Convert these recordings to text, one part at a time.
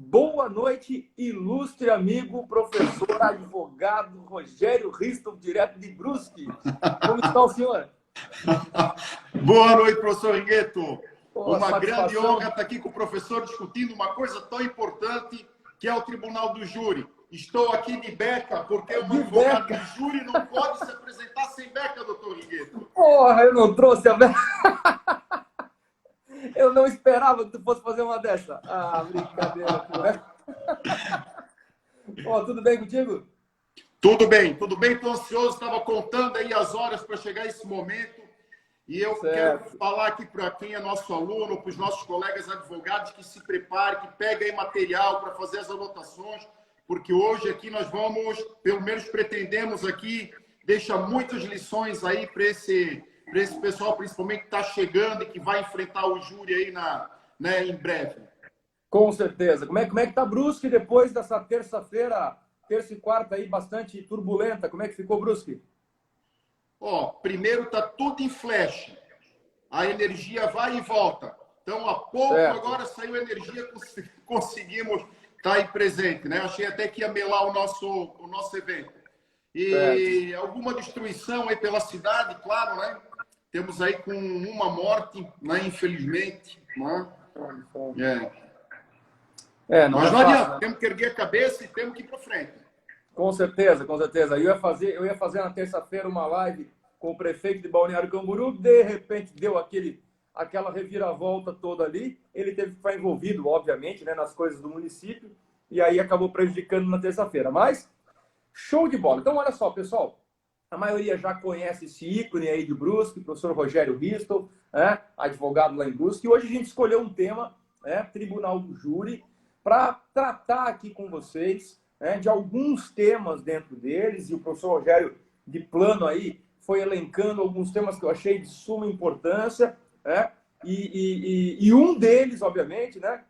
Boa noite, ilustre amigo, professor, advogado Rogério Risto, direto de Brusque. Como está o senhor? Boa noite, professor Ringueto. Uma grande satisfação. honra estar aqui com o professor discutindo uma coisa tão importante que é o Tribunal do Júri. Estou aqui de beca, porque um advogado de júri não pode se apresentar sem beca, doutor Ringueto. Porra, eu não trouxe a beca. Eu não esperava que tu fosse fazer uma dessa. Ah, brincadeira, pô. Tudo bem contigo? Tudo bem, estou ansioso, estava contando aí as horas para chegar esse momento. E eu quero falar aqui para quem é nosso aluno, para os nossos colegas advogados, que se preparem, que peguem aí material para fazer as anotações, porque hoje aqui nós vamos, pelo menos pretendemos aqui, deixar muitas lições aí para esse pessoal, principalmente que está chegando e que vai enfrentar o júri aí em breve. Com certeza. Como é que tá Brusque depois dessa terça-feira, terça e quarta aí, bastante turbulenta? Como é que ficou Brusque? Primeiro tá tudo em flash. A energia vai e volta. Então, há pouco agora saiu energia, conseguimos estar aí presente, né? Achei até que ia melar o nosso evento. E alguma destruição aí pela cidade, claro, né? Temos aí com uma morte, né? Infelizmente, né? Mas não adianta, temos que erguer a cabeça e temos que ir para frente. Com certeza, com certeza. Eu ia fazer na terça-feira uma live com o prefeito de Balneário Camboriú, de repente deu aquela reviravolta toda ali. Ele teve que ficar envolvido, obviamente, né, nas coisas do município, e aí acabou prejudicando na terça-feira. Mas, show de bola. Então, olha só, pessoal, a maioria já conhece esse ícone aí de Brusque, o professor Rogério Risto, né, advogado lá em Brusque. E hoje a gente escolheu um tema, né, Tribunal do Júri, para tratar aqui com vocês, né, de alguns temas dentro deles, e o professor Rogério, de plano aí, foi elencando alguns temas que eu achei de suma importância, né, e um deles, obviamente, né,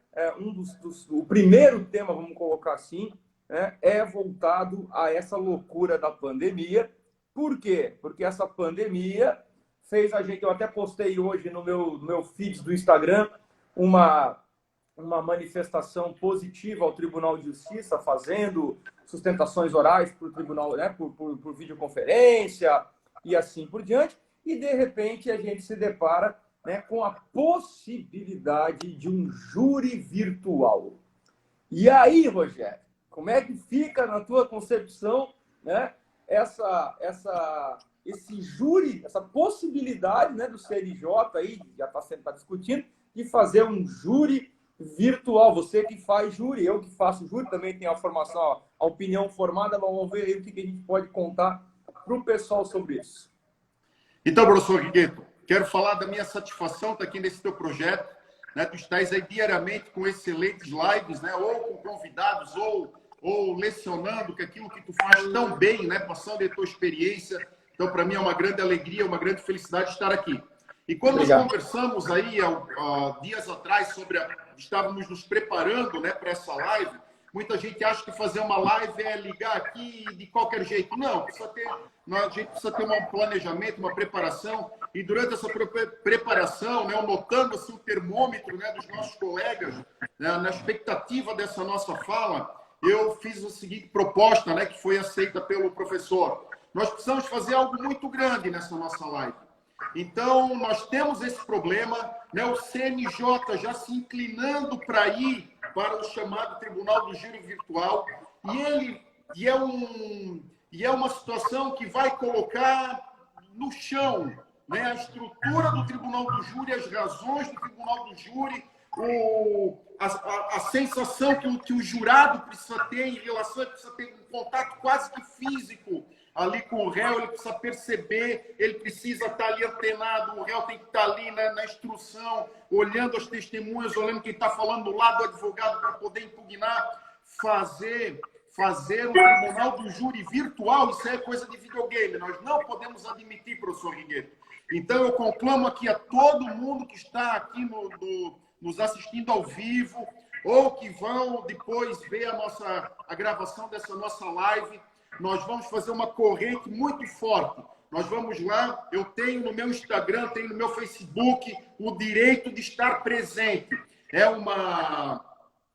o primeiro tema, vamos colocar assim, né, é voltado a essa loucura da pandemia. Por quê? Porque essa pandemia fez a gente, eu até postei hoje no meu feed do Instagram, uma manifestação positiva ao Tribunal de Justiça, fazendo sustentações orais para o tribunal, né, por videoconferência e assim por diante, e de repente a gente se depara, né, com a possibilidade de um júri virtual. E aí, Rogério, como é que fica na tua concepção, né, esse júri, essa possibilidade, né, do CNJ aí, já está discutindo, de fazer um júri virtual? Você que faz júri, eu que faço júri, também tenho a formação, a opinião formada. Vamos ver aí o que a gente pode contar para o pessoal sobre isso. Então, professor Ringueto, quero falar da minha satisfação estar aqui nesse teu projeto, né? Tu estás aí diariamente com excelentes lives, né? Ou com convidados, ou lecionando que aquilo que tu faz tão bem, né? Passando a tua experiência. Então, para mim é uma grande alegria, uma grande felicidade estar aqui. E quando nós conversamos aí dias atrás estávamos nos preparando, né, para essa live, muita gente acha que fazer uma live é ligar aqui de qualquer jeito. Não, a gente precisa ter um planejamento, uma preparação. E durante essa preparação, né, eu notando assim, o termômetro, né, dos nossos colegas, né, na expectativa dessa nossa fala, eu fiz a seguinte proposta, né, que foi aceita pelo professor. Nós precisamos fazer algo muito grande nessa nossa live. Então, nós temos esse problema, né? O CNJ já se inclinando para ir para o chamado Tribunal do Júri Virtual, e é uma situação que vai colocar no chão, né, a estrutura do Tribunal do Júri, as razões do Tribunal do Júri, a sensação que o jurado precisa ter em relação, precisa ter um contato quase que físico ali com o réu, ele precisa perceber, ele precisa estar ali antenado, o réu tem que estar ali na instrução, olhando as testemunhas, olhando quem está falando do lado do advogado para poder impugnar, fazer um tribunal do júri virtual, isso é coisa de videogame, nós não podemos admitir, professor Ringueto. Então eu conclamo aqui a todo mundo que está aqui nos assistindo ao vivo, ou que vão depois ver a gravação dessa nossa live. Nós vamos fazer uma corrente muito forte. Nós vamos lá, eu tenho no meu Instagram, tenho no meu Facebook o direito de estar presente. É uma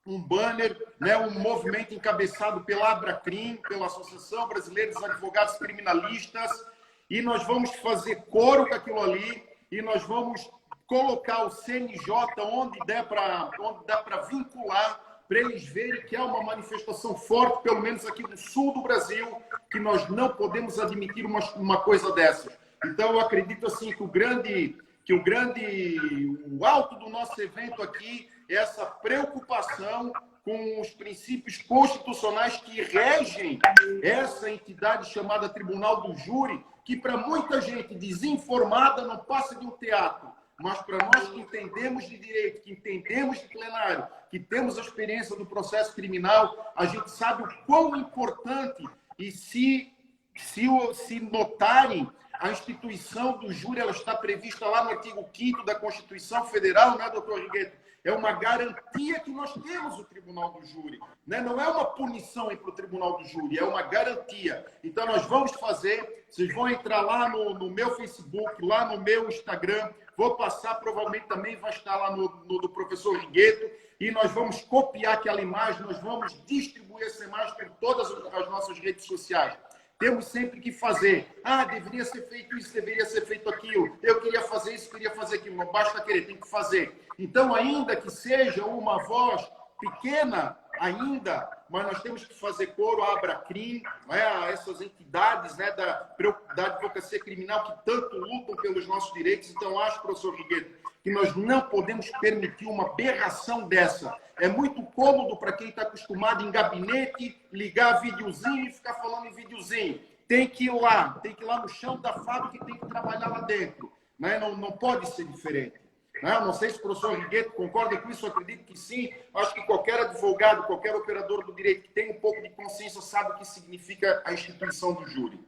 um banner, né, um movimento encabeçado pela Abracrim, pela Associação Brasileira dos Advogados Criminalistas, e nós vamos fazer coro com aquilo ali, e nós vamos colocar o CNJ onde der para vincular, para eles verem que é uma manifestação forte, pelo menos aqui no sul do Brasil, que nós não podemos admitir uma coisa dessas. Então, eu acredito assim que o alto do nosso evento aqui é essa preocupação com os princípios constitucionais que regem essa entidade chamada Tribunal do Júri, que para muita gente desinformada não passa de um teatro. Mas para nós que entendemos de direito, que entendemos de plenário, que temos a experiência do processo criminal, a gente sabe o quão importante, e se notarem, a instituição do júri ela está prevista lá no artigo 5º da Constituição Federal, né, doutor Rigueto? É uma garantia que nós temos o Tribunal do Júri. Né? Não é uma punição ir para o Tribunal do Júri, é uma garantia. Então, nós vamos fazer, vocês vão entrar lá no meu Facebook, lá no meu Instagram, vou passar, provavelmente também vai estar lá no do professor Rigueto, e nós vamos copiar aquela imagem, nós vamos distribuir essa imagem por todas as nossas redes sociais. Temos sempre que fazer. Deveria ser feito isso, deveria ser feito aquilo. Eu queria fazer isso, queria fazer aquilo. Não basta querer, tem que fazer. Então, ainda que seja uma voz pequena, ainda, mas nós temos que fazer coro à Abracrim, né, a essas entidades, né, da advocacia criminal que tanto lutam pelos nossos direitos. Então, acho, professor Rigueto, que nós não podemos permitir uma aberração dessa. É muito cômodo para quem está acostumado em gabinete, ligar videozinho e ficar falando em videozinho. Tem que ir lá no chão da fábrica e tem que trabalhar lá dentro. Né? Não pode ser diferente. Né? Não sei se o professor Rigueto concorda com isso, eu acredito que sim. Acho que qualquer advogado, qualquer operador do direito que tem um pouco de consciência sabe o que significa a instituição do júri.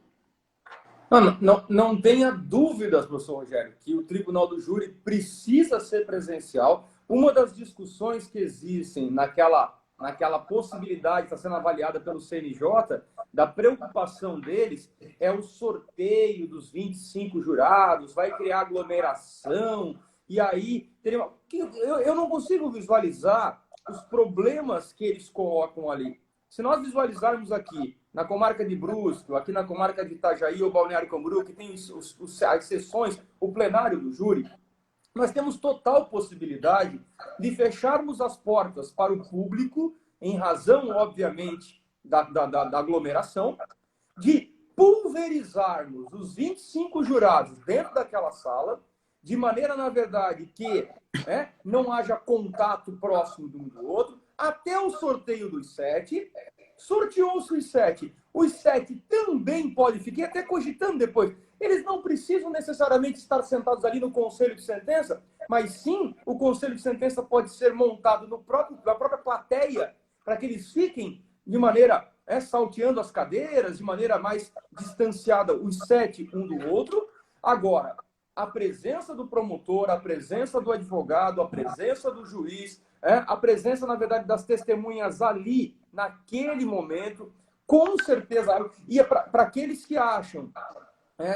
Não tenha dúvidas, professor Rogério, que o Tribunal do Júri precisa ser presencial. Uma das discussões que existem naquela possibilidade que está sendo avaliada pelo CNJ, da preocupação deles, é o sorteio dos 25 jurados, vai criar aglomeração, e aí eu não consigo visualizar os problemas que eles colocam ali. Se nós visualizarmos aqui, na comarca de Brusque, aqui na comarca de Itajaí ou Balneário Camboriú, que tem as sessões, o plenário do júri, nós temos total possibilidade de fecharmos as portas para o público, em razão, obviamente, da aglomeração, de pulverizarmos os 25 jurados dentro daquela sala, de maneira, na verdade, que não haja contato próximo de um do outro, até o sorteio dos 7. Sorteou-se os 7. Os 7 também podem, fiquei até cogitando depois, eles não precisam necessariamente estar sentados ali no conselho de sentença, mas sim o conselho de sentença pode ser montado na própria plateia, para que eles fiquem de maneira, salteando as cadeiras, de maneira mais distanciada, os 7 um do outro. Agora, a presença do promotor, a presença do advogado, a presença do juiz, a presença, na verdade, das testemunhas ali, naquele momento, com certeza. E para aqueles que acham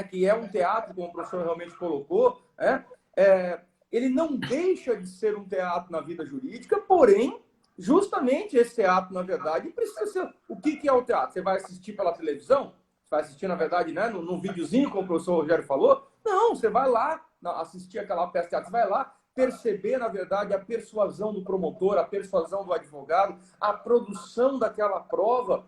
que é um teatro, como o professor realmente colocou, ele não deixa de ser um teatro na vida jurídica, porém, justamente esse teatro, na verdade, precisa ser... O que é o teatro? Você vai assistir pela televisão? Você vai assistir, na verdade, num videozinho, como o professor Rogério falou? Não, você vai lá assistir aquela peça de teatro, você vai lá perceber, na verdade, a persuasão do promotor, a persuasão do advogado, a produção daquela prova,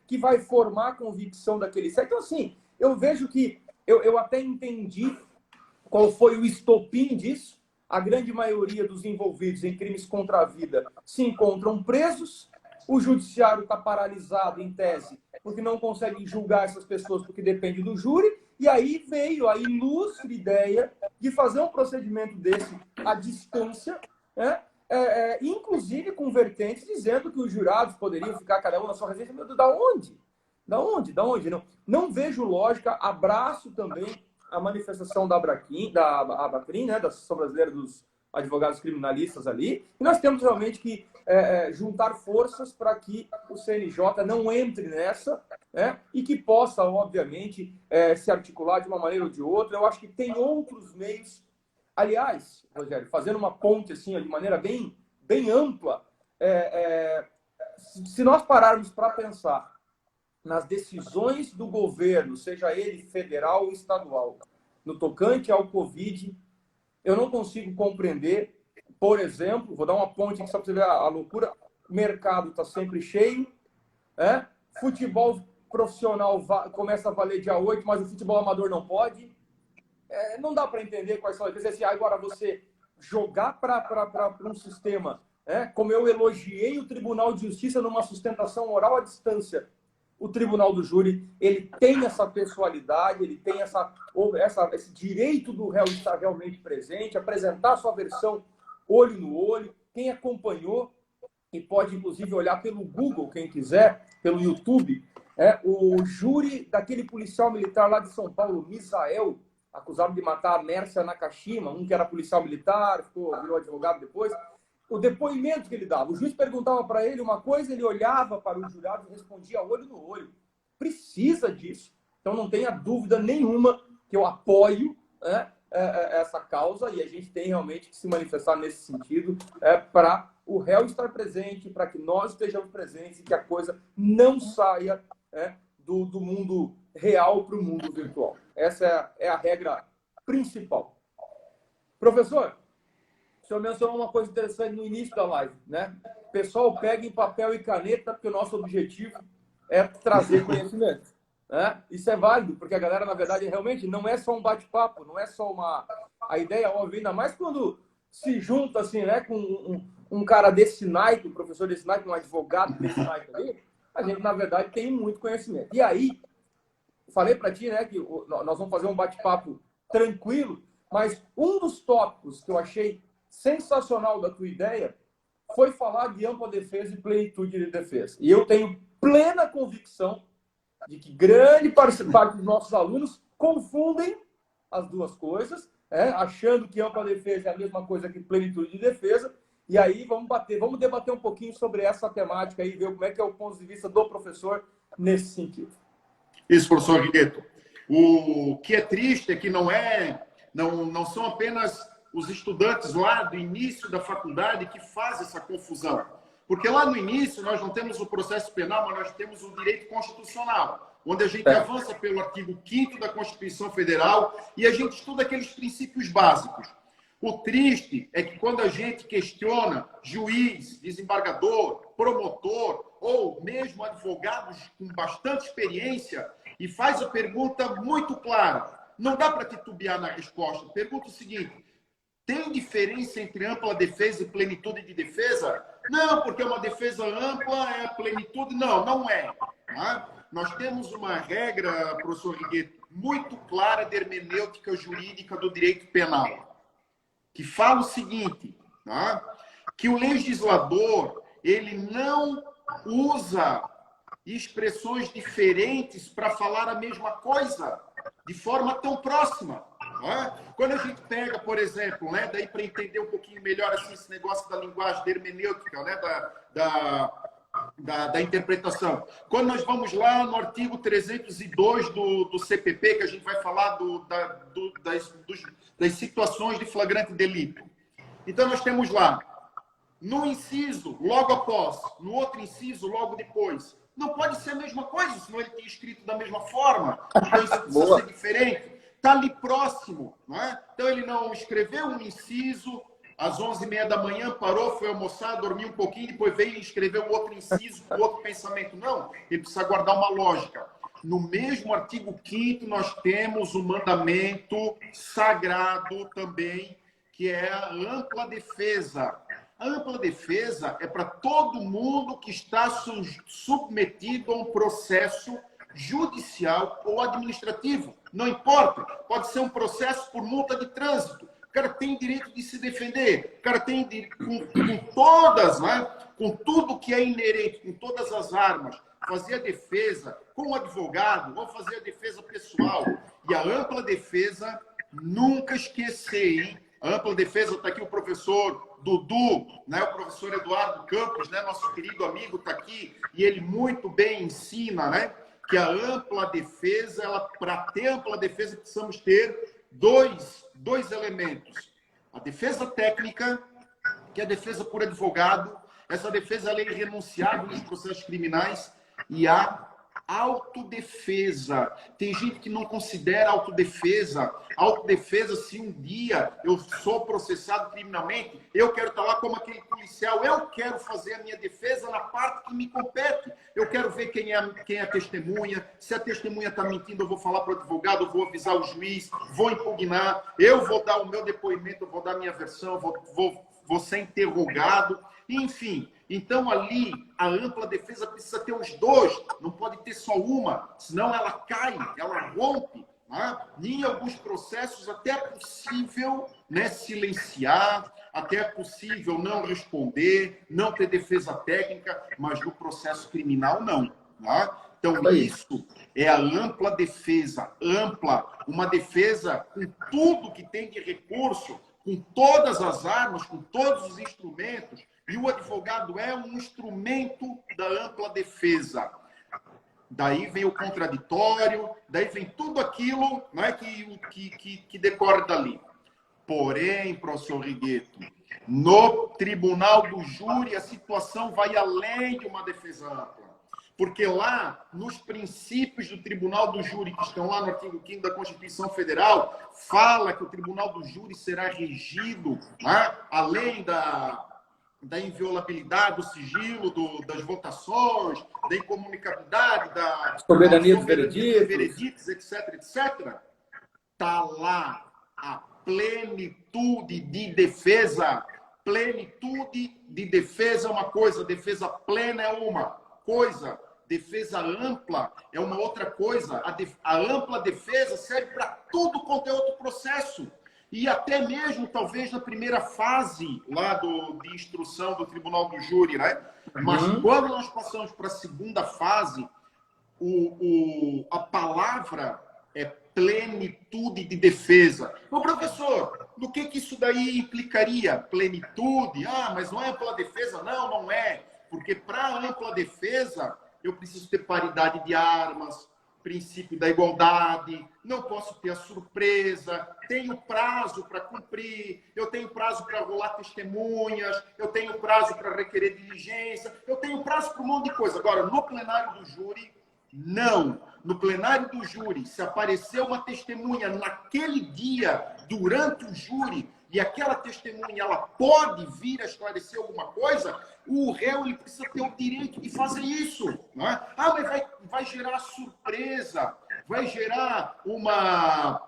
que vai formar a convicção daquele sete. Então, assim, eu vejo que eu até entendi qual foi o estopim disso. A grande maioria dos envolvidos em crimes contra a vida se encontram presos, o judiciário está paralisado, em tese, porque não consegue julgar essas pessoas porque depende do júri, e aí veio a ilustre ideia de fazer um procedimento desse à distância, inclusive com vertentes dizendo que os jurados poderiam ficar cada um na sua residência. Meu Deus, da onde? Da onde? Não vejo lógica. Abraço também a manifestação da Abracrim, da Associação Brasileira dos Advogados Criminalistas ali, e nós temos realmente que juntar forças para que o CNJ não entre nessa, e que possa, obviamente, se articular de uma maneira ou de outra. Eu acho que tem outros meios. Aliás, Rogério, fazendo uma ponte assim, de maneira bem, bem ampla, se nós pararmos para pensar nas decisões do governo, seja ele federal ou estadual, no tocante ao Covid, eu não consigo compreender, por exemplo, vou dar uma ponte aqui só para você ver a loucura, o mercado está sempre cheio, futebol profissional começa a valer dia 8, mas o futebol amador não pode. Não dá para entender quais são as vezes. Agora, você jogar para um sistema, como eu elogiei o Tribunal de Justiça numa sustentação oral à distância, o Tribunal do Júri, ele tem essa pessoalidade, ele tem esse direito do réu estar realmente presente, apresentar a sua versão olho no olho. Quem acompanhou, e pode inclusive olhar pelo Google, quem quiser, pelo YouTube, o júri daquele policial militar lá de São Paulo, Misael, acusado de matar a Mércia Nakashima, um que era policial militar, virou advogado depois. O depoimento que ele dava, o juiz perguntava para ele uma coisa, ele olhava para o jurado e respondia olho no olho. Precisa disso. Então não tenha dúvida nenhuma que eu apoio essa causa, e a gente tem realmente que se manifestar nesse sentido para o réu estar presente, para que nós estejamos presentes e que a coisa não saia do mundo real para o mundo virtual. Essa é a regra principal. Professor, o senhor mencionou uma coisa interessante no início da live, né? O pessoal pega em papel e caneta, porque o nosso objetivo é trazer conhecimento. Isso é válido, porque a galera, na verdade, realmente não é só um bate-papo, não é só a ideia óbvia, ainda mais quando se junta assim, com um cara desse naipe, um professor desse naipe, um advogado desse naipe ali, a gente, na verdade, tem muito conhecimento. E aí, falei para ti, que nós vamos fazer um bate-papo tranquilo, mas um dos tópicos que eu achei sensacional da tua ideia foi falar de ampla defesa e plenitude de defesa. E eu tenho plena convicção de que grande parte dos nossos alunos confundem as duas coisas, achando que ampla defesa é a mesma coisa que plenitude de defesa. E aí vamos debater um pouquinho sobre essa temática e ver como é que é o ponto de vista do professor nesse sentido. Isso, professor Guigueto. O que é triste é que não são apenas os estudantes lá do início da faculdade que fazem essa confusão. Porque lá no início nós não temos o processo penal, mas nós temos o direito constitucional, onde a gente avança pelo artigo 5º da Constituição Federal e a gente estuda aqueles princípios básicos. O triste é que quando a gente questiona juiz, desembargador, promotor ou mesmo advogados com bastante experiência e faz a pergunta muito clara, não dá para titubear na resposta. Pergunta o seguinte: tem diferença entre ampla defesa e plenitude de defesa? Não, porque uma defesa ampla é a plenitude. Não é. Nós temos uma regra, professor Guigueto, muito clara de hermenêutica jurídica do direito penal, que fala o seguinte, que o legislador ele não usa expressões diferentes para falar a mesma coisa de forma tão próxima. Quando a gente pega, por exemplo, daí para entender um pouquinho melhor assim, esse negócio da linguagem, da hermenêutica, da interpretação. Quando nós vamos lá no artigo 302 do CPP, que a gente vai falar das situações de flagrante delito. Então, nós temos lá, no inciso, logo após, no outro inciso, logo depois. Não pode ser a mesma coisa, senão ele tem escrito da mesma forma. Então, isso precisa ser diferente. Está ali próximo, não é? Então, ele não escreveu um inciso, às 11h30 da manhã, parou, foi almoçar, dormiu um pouquinho, depois veio e escreveu outro inciso com outro pensamento. Não, ele precisa guardar uma lógica. No mesmo artigo 5º, nós temos um mandamento sagrado também, que é a ampla defesa. A ampla defesa é para todo mundo que está submetido a um processo judicial ou administrativo. Não importa. Pode ser um processo por multa de trânsito. O cara tem direito de se defender. O cara tem com todas, com tudo que é inerente, com todas as armas, fazer a defesa com o advogado ou fazer a defesa pessoal. E a ampla defesa, nunca esquecer, hein? A ampla defesa, está aqui o professor Dudu, o professor Eduardo Campos, nosso querido amigo está aqui, e ele muito bem ensina, que a ampla defesa, para ter ampla defesa, precisamos ter dois elementos. A defesa técnica, que é a defesa por advogado, Essa defesa ela é irrenunciável nos processos criminais e há autodefesa. Tem gente que não considera autodefesa. Autodefesa, se um dia eu sou processado criminalmente, eu quero estar lá como aquele policial, eu quero fazer a minha defesa na parte que me compete. Eu quero ver quem é a testemunha. Se a testemunha está mentindo, eu vou falar para o advogado, eu vou avisar o juiz, vou impugnar, eu vou dar o meu depoimento, eu vou dar a minha versão, vou ser interrogado. Enfim, então ali a ampla defesa precisa ter os dois, não pode ter só uma, senão ela cai, ela rompe. Né? Em alguns processos até é possível, né, silenciar, até é possível não responder, não ter defesa técnica, mas no processo criminal não. Né? Então isso é a ampla defesa, uma defesa com tudo que tem de recurso, com todas as armas, com todos os instrumentos. E o advogado é um instrumento da ampla defesa. Daí vem o contraditório, daí vem tudo aquilo, né, que decorre dali. Porém, professor Righetto, no tribunal do júri, a situação vai além de uma defesa ampla. Porque lá, nos princípios do tribunal do júri, que estão lá no artigo 5º da Constituição Federal, fala que o tribunal do júri será regido, né, além da inviolabilidade, do sigilo, das votações, da incomunicabilidade, da soberania dos vereditos, etc., etc., está lá a plenitude de defesa. Plenitude de defesa é uma coisa, defesa plena é uma coisa, defesa ampla é uma outra coisa. A ampla defesa serve para tudo quanto é outro processo. E até mesmo, talvez, na primeira fase lá de instrução do Tribunal do Júri, né? Mas quando nós passamos para a segunda fase, a palavra é plenitude de defesa. Ô, professor, do que isso daí implicaria? Plenitude? Ah, mas não é ampla defesa? Não, não é. Porque para ampla defesa, eu preciso ter paridade de armas, princípio da igualdade, não posso ter a surpresa, tenho prazo para cumprir, eu tenho prazo para rolar testemunhas, eu tenho prazo para requerer diligência, eu tenho prazo para um monte de coisa. Agora, no plenário do júri, não. No plenário do júri, se aparecer uma testemunha naquele dia, durante o júri, e aquela testemunha ela pode vir a esclarecer alguma coisa, o réu ele precisa ter o direito de fazer isso. Não é? Ah, mas vai gerar surpresa, vai gerar uma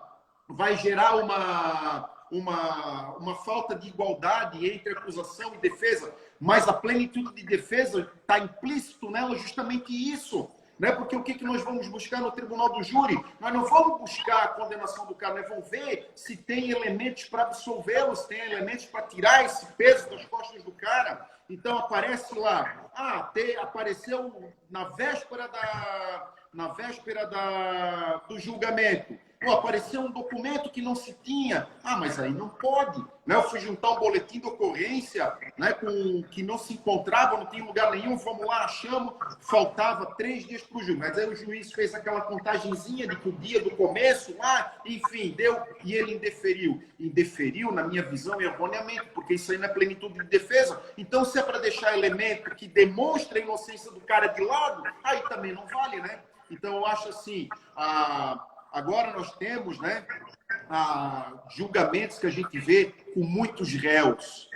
falta de igualdade entre acusação e defesa, mas a plenitude de defesa está implícito nela justamente isso. Né? Porque o que nós vamos buscar no tribunal do júri? Nós não vamos buscar a condenação do cara, nós vamos ver se tem elementos para absolvê-lo, se tem elementos para tirar esse peso das costas do cara. Então aparece lá, apareceu na véspera do julgamento. Pô, apareceu um documento que não se tinha. Ah, mas aí não pode. Né? Eu fui juntar um boletim de ocorrência, né, que não se encontrava, não tinha lugar nenhum. Vamos lá, achamos. Faltava 3 dias para o juiz. Mas aí o juiz fez aquela contagenzinha de que o dia do começo, enfim, deu e ele indeferiu. Indeferiu, na minha visão, erroneamente, porque isso aí não é plenitude de defesa. Então, se é para deixar elemento que demonstra a inocência do cara de lado, aí também não vale, né? Então, eu acho assim... Agora nós temos, né, julgamentos que a gente vê com muitos réus.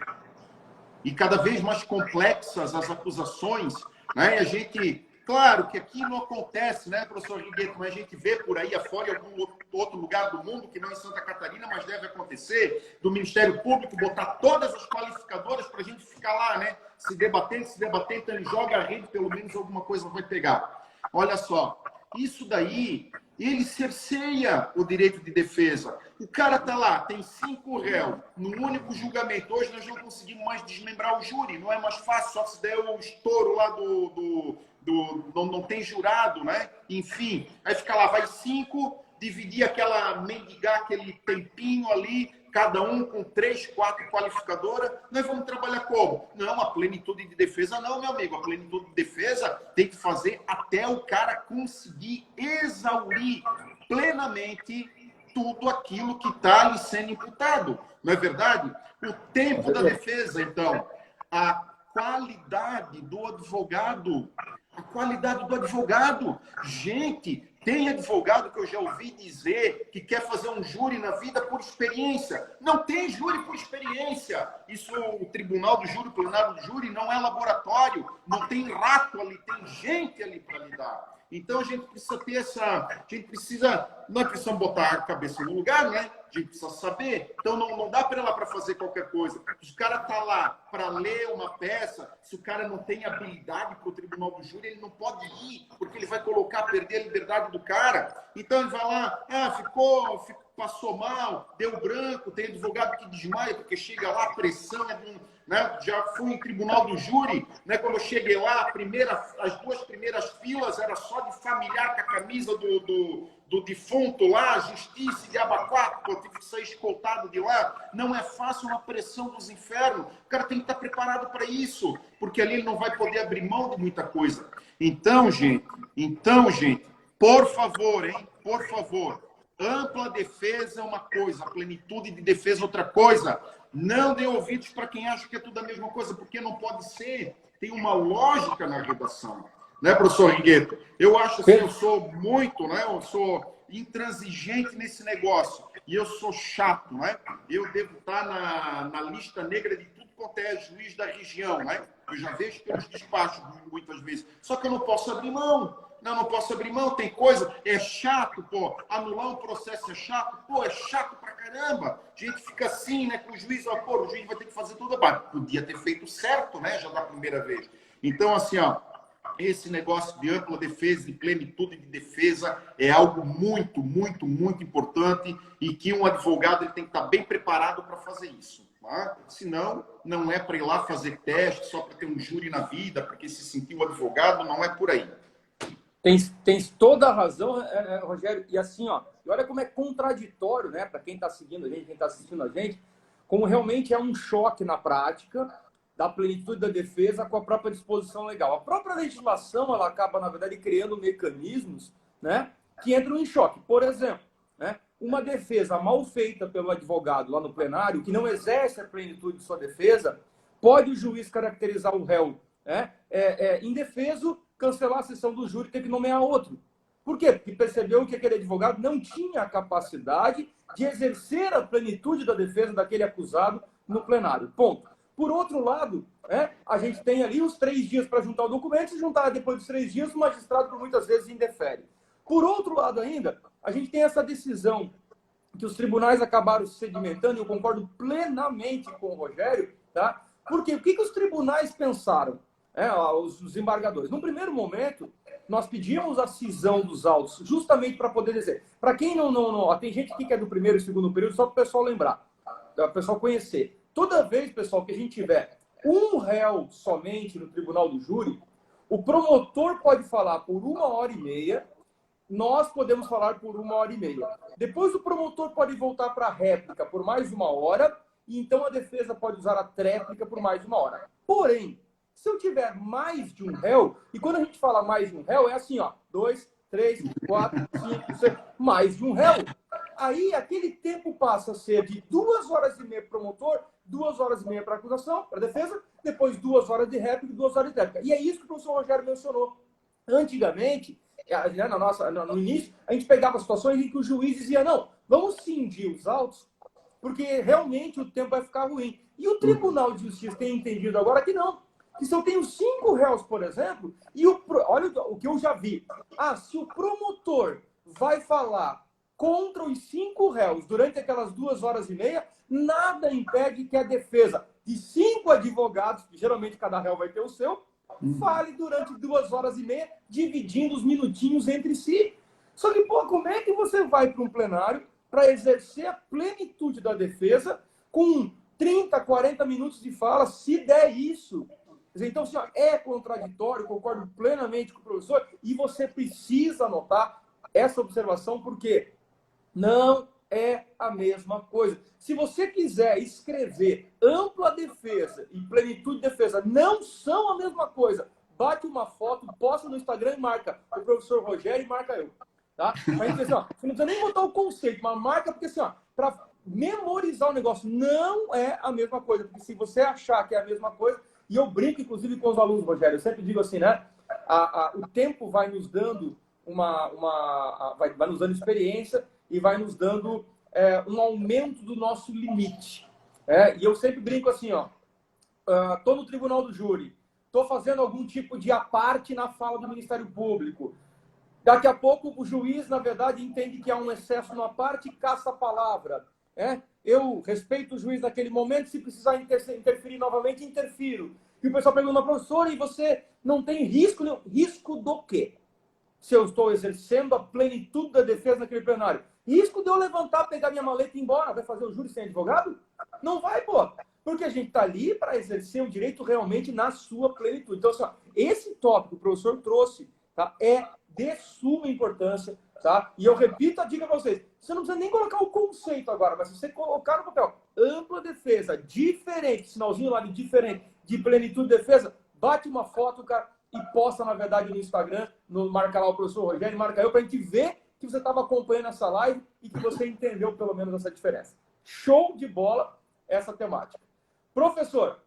E cada vez mais complexas as acusações. Né? E a gente, claro que aqui não acontece, né, professor Righetto, mas a gente vê por aí afora em algum outro lugar do mundo, que não em Santa Catarina, mas deve acontecer, do Ministério Público botar todas as qualificadoras para a gente ficar lá, né, se debatendo, então ele joga a rede, pelo menos alguma coisa vai pegar. Olha só, isso daí... ele cerceia o direito de defesa. O cara está lá, tem 5 réus, num único julgamento. Hoje nós não conseguimos mais desmembrar o júri, não é mais fácil, só se der o estouro lá não tem jurado, né? Enfim, aí fica lá, vai 5, dividir mendigar aquele tempinho ali, cada um com 3, 4 qualificadoras, nós vamos trabalhar como? Não, a plenitude de defesa não, meu amigo. A plenitude de defesa tem que fazer até o cara conseguir exaurir plenamente tudo aquilo que está lhe sendo imputado. Não é verdade? O tempo da defesa, então, qualidade do advogado. A qualidade do advogado. Gente, tem advogado que eu já ouvi dizer que quer fazer um júri na vida por experiência. Não tem júri por experiência. Isso, o tribunal do júri, o plenário do júri, não é laboratório. Não tem rato ali, tem gente ali para lidar. Então a gente precisa ter essa... Nós precisamos botar a cabeça no lugar, né? A gente precisa saber. Então não dá para ir lá para fazer qualquer coisa. Se o cara tá lá para ler uma peça, se o cara não tem habilidade para o tribunal do júri, ele não pode ir, porque ele vai perder a liberdade do cara. Então ele vai lá, passou mal, deu branco, tem advogado que desmaia, porque chega lá, a pressão é né? Já fui em tribunal do júri, né? Quando eu cheguei lá, as 2 primeiras filas era só de familiar com a camisa do defunto lá, justiça de abacuato, eu tive que sair escoltado de lá. Não é fácil, uma pressão dos infernos. O cara tem que estar preparado para isso, porque ali ele não vai poder abrir mão de muita coisa. Então, gente, por favor, hein? Por favor, ampla defesa é uma coisa, plenitude de defesa é outra coisa. Não dê ouvidos para quem acha que é tudo a mesma coisa, porque não pode ser. Tem uma lógica na redação. Né, professor Rigueto? Eu acho assim, eu sou muito, né? Eu sou intransigente nesse negócio. E eu sou chato, né? Eu devo estar na lista negra de tudo quanto é juiz da região, né? Eu já vejo pelos despachos muitas vezes. Só que eu não posso abrir mão. Não posso abrir mão, tem coisa, é chato, pô, anular um processo é chato, pô, é chato pra caramba. A gente fica assim, né, com o juiz, o juiz vai ter que fazer tudo, podia ter feito certo, né, já da primeira vez. Então, assim, ó, esse negócio de ampla defesa, de plenitude de defesa, é algo muito, muito, muito importante e que um advogado ele tem que estar bem preparado para fazer isso. Tá? Senão, não é para ir lá fazer teste só para ter um júri na vida, porque se sentir um advogado, não é por aí. Tens toda a razão, Rogério. E assim, ó, e olha como é contraditório, né, para quem está seguindo a gente, quem está assistindo a gente, como realmente é um choque na prática da plenitude da defesa com a própria disposição legal. A própria legislação, ela acaba, na verdade, criando mecanismos, né, que entram em choque. Por exemplo, né, uma defesa mal feita pelo advogado lá no plenário, que não exerce a plenitude de sua defesa, pode o juiz caracterizar o réu, né, indefeso, cancelar a sessão do júri e ter que nomear outro. Por quê? Porque percebeu que aquele advogado não tinha a capacidade de exercer a plenitude da defesa daquele acusado no plenário. Ponto. Por outro lado, a gente tem ali os 3 dias para juntar o documento, e juntar depois dos 3 dias, o magistrado, por muitas vezes, indefere. Por outro lado ainda, a gente tem essa decisão que os tribunais acabaram se sedimentando, e eu concordo plenamente com o Rogério, tá? Porque o que os tribunais pensaram? Os embargadores. No primeiro momento, nós pedíamos a cisão dos autos, justamente para poder dizer. Para quem não. Tem gente aqui que é do primeiro e segundo período, só para o pessoal lembrar, para o pessoal conhecer. Toda vez, pessoal, que a gente tiver um réu somente no tribunal do júri, o promotor pode falar por 1h30, nós podemos falar por 1h30. Depois, o promotor pode voltar para a réplica por mais 1 hora, e então a defesa pode usar a tréplica por mais 1 hora. Porém, se eu tiver mais de um réu, e quando a gente fala mais de um réu, é assim, ó, 2, 3, 4, 5, 6, mais de um réu. Aí, aquele tempo passa a ser de 2h30 para o promotor, 2h30 para a acusação, para a defesa, depois 2 horas de réplica e 2 horas de réplica. E é isso que o professor Rogério mencionou. Antigamente, no início, a gente pegava situações em que o juiz dizia, não, vamos cindir os autos, porque realmente o tempo vai ficar ruim. E o Tribunal de Justiça tem entendido agora que não. Que se eu tenho 5 réus, por exemplo, e olha o que eu já vi. Se o promotor vai falar contra os 5 réus durante aquelas 2h30, nada impede que a defesa de 5 advogados, que geralmente cada réu vai ter o seu, fale durante 2h30, dividindo os minutinhos entre si. Só que, como é que você vai para um plenário para exercer a plenitude da defesa com 30, 40 minutos de fala, se der isso? Então, senhor, é contraditório, concordo plenamente com o professor, e você precisa anotar essa observação, porque não é a mesma coisa. Se você quiser escrever ampla defesa e plenitude de defesa, não são a mesma coisa. Bate uma foto, posta no Instagram e marca o professor Rogério e marca eu. Tá? A gente assim, você não precisa nem botar o conceito, mas marca, porque assim, para memorizar o negócio, não é a mesma coisa. Porque se você achar que é a mesma coisa, E eu brinco, inclusive, com os alunos, Rogério. Eu sempre digo assim, né? O tempo vai nos dando vai nos dando experiência e vai nos dando um aumento do nosso limite. E eu sempre brinco assim, ó. Estou no tribunal do júri, estou fazendo algum tipo de aparte na fala do Ministério Público. Daqui a pouco o juiz, na verdade, entende que há um excesso na parte e caça a palavra. Eu respeito o juiz naquele momento, se precisar interferir novamente, interfiro. E o pessoal pergunta, professor, e você não tem risco nenhum? Risco do quê? Se eu estou exercendo a plenitude da defesa naquele plenário. Risco de eu levantar, pegar minha maleta e ir embora. Vai fazer o júri sem advogado? Não vai, pô. Porque a gente está ali para exercer o direito realmente na sua plenitude. Então, assim, esse tópico que o professor trouxe, tá, é de suma importância. Tá? E eu repito a dica para vocês. Você não precisa nem colocar o conceito agora, mas se você colocar no papel ampla defesa, diferente, sinalzinho lá de diferente, de plenitude de defesa, bate uma foto, cara, e posta, na verdade, no Instagram, marca lá o professor Rogério, marca eu, para a gente ver que você estava acompanhando essa live e que você entendeu pelo menos essa diferença. Show de bola essa temática. Professor,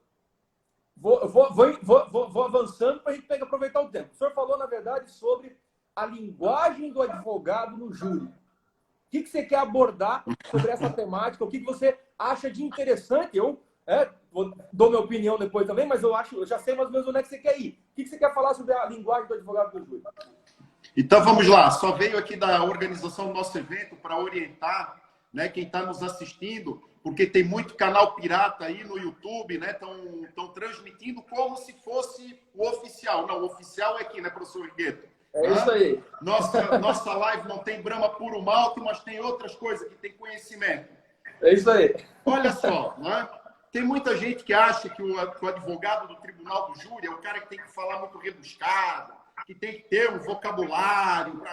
vou avançando para a gente aproveitar o tempo. O senhor falou, na verdade, sobre a linguagem do advogado no júri. O que você quer abordar sobre essa temática? O que você acha de interessante? Eu dou minha opinião depois também, mas eu já sei mais ou menos onde é que você quer ir. O que você quer falar sobre a linguagem do advogado no júri? Então vamos lá. Só veio aqui da organização do nosso evento para orientar, né, quem está nos assistindo, porque tem muito canal pirata aí no YouTube, né? Estão transmitindo como se fosse o oficial. Não, o oficial é aqui, né, professor Gueto? É isso aí. Nossa live não tem Brahma puro malte, mas tem outras coisas que tem conhecimento. É isso aí. Olha só, né? Tem muita gente que acha que o advogado do tribunal do júri é o cara que tem que falar muito rebuscado, que tem que ter um vocabulário.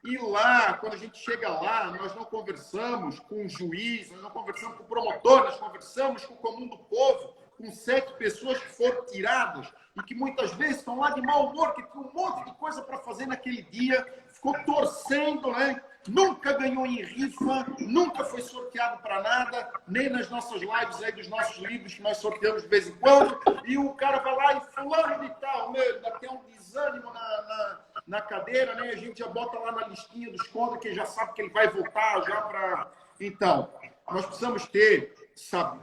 E lá, quando a gente chega lá, nós não conversamos com o juiz, nós não conversamos com o promotor, nós conversamos com o comum do povo, com 7 pessoas que foram tiradas e que muitas vezes estão lá de mau humor, que tem um monte de coisa para fazer naquele dia, ficou torcendo, né? Nunca ganhou em rifa, nunca foi sorteado para nada, nem nas nossas lives aí dos nossos livros que nós sorteamos de vez em quando, e o cara vai lá e fulano de tal, meu, dá até um desânimo na cadeira, né? A gente já bota lá na listinha dos contos, que já sabe que ele vai voltar já para... Então, nós precisamos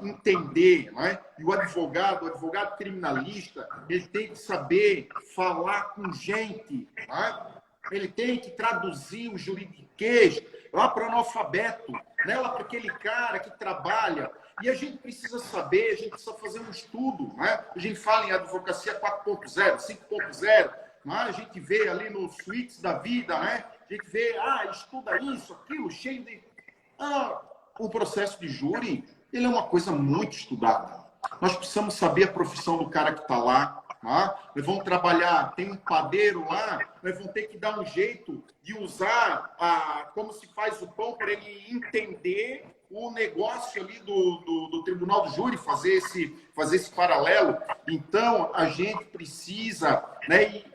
entender, né? E o advogado criminalista, ele tem que saber falar com gente, né? Ele tem que traduzir o juridiquês lá para o analfabeto, né? Lá para aquele cara que trabalha. E a gente precisa saber, a gente precisa fazer um estudo, né? A gente fala em advocacia 4.0, 5.0, né? A gente vê ali no suítes da vida, né? A gente vê, estuda isso, aquilo, cheio de... O processo de júri, ele é uma coisa muito estudada. Nós precisamos saber a profissão do cara que está lá. Tá? Nós vamos trabalhar, tem um padeiro lá, nós vamos ter que dar um jeito de usar como se faz o pão para ele entender o negócio ali do tribunal do júri, fazer esse paralelo. Então, a gente precisa, né? E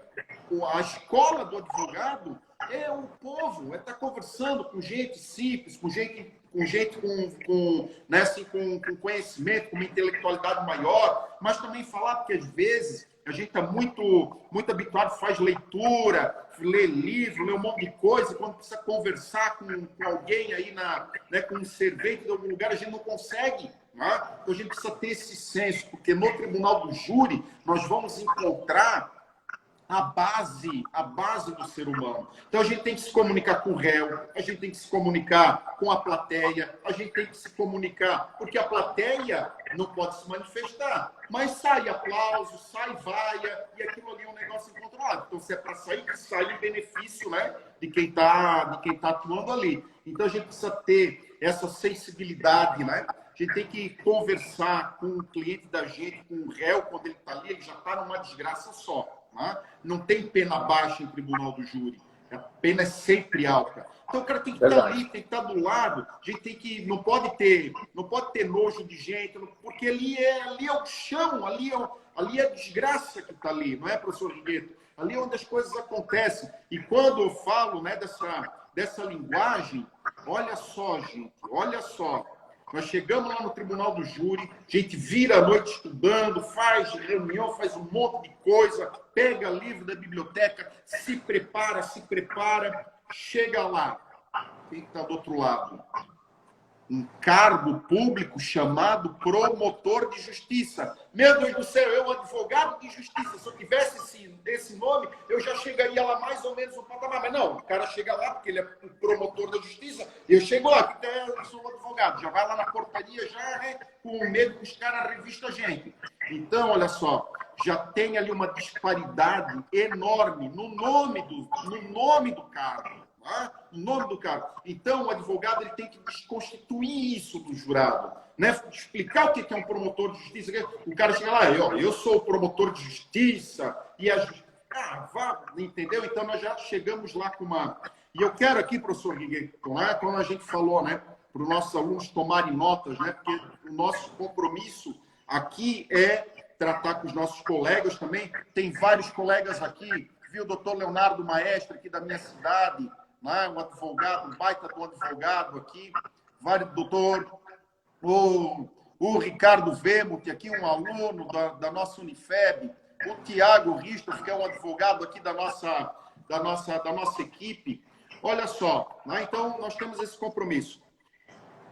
a escola do advogado é o povo, é estar conversando com gente simples, com gente né, assim, com conhecimento, com uma intelectualidade maior, mas também falar, porque às vezes a gente está muito habituado, faz leitura, lê livro, lê um monte de coisa, e quando precisa conversar com alguém aí, né, com um servente de algum lugar, a gente não consegue. Né? Então a gente precisa ter esse senso, porque no tribunal do júri nós vamos encontrar a base do ser humano. Então a gente tem que se comunicar com o réu, a gente tem que se comunicar com a plateia, a gente tem que se comunicar, porque a plateia não pode se manifestar, mas sai aplauso, sai vaia, e aquilo ali é um negócio incontrolado. Então se é para sair, que sai em benefício, né, de quem tá atuando ali. Então a gente precisa ter essa sensibilidade, né? A gente tem que conversar com o cliente da gente, com o réu, quando ele está ali, ele já está numa desgraça só. Não tem pena baixa em tribunal do júri. A pena é sempre alta. Então o cara tem que estar ali, tem que estar do lado. A gente tem que não pode ter nojo de gente, porque ali é o chão, ali é a desgraça que está ali, não é, professor Rigueto? Ali é onde as coisas acontecem. E quando eu falo, né, dessa linguagem, olha só, gente, olha só. Nós chegamos lá no tribunal do júri, a gente vira a noite estudando, faz reunião, faz um monte de coisa, pega livro da biblioteca, se prepara, chega lá. Quem está do outro lado? Um cargo público chamado promotor de justiça. Meu Deus do céu, eu advogado de justiça. Se eu tivesse esse nome, eu já chegaria lá mais ou menos no patamar. Mas não, o cara chega lá porque ele é o promotor da justiça. Eu chego lá, porque eu sou um advogado. Já vai lá na portaria, já, né, com medo que os caras revistam a gente. Então, olha só, já tem ali uma disparidade enorme no nome do cargo. O nome do cara. Então, o advogado ele tem que desconstituir isso do jurado, né? Explicar o que é um promotor de justiça. O cara chega lá, eu sou o promotor de justiça e a justiça. Entendeu? Então, nós já chegamos lá com uma. E eu quero aqui, professor Guigueto, né? Quando a gente falou, né, para os nossos alunos tomarem notas, né? Porque o nosso compromisso aqui é tratar com os nossos colegas também. Tem vários colegas aqui, viu? O doutor Leonardo Maestre, aqui da minha cidade. Um advogado, um baita de um advogado aqui, doutor, o Ricardo Vemut, aqui um aluno da nossa Unifeb, o Tiago Ristoff, que é um advogado aqui da nossa equipe. Olha só, então nós temos esse compromisso.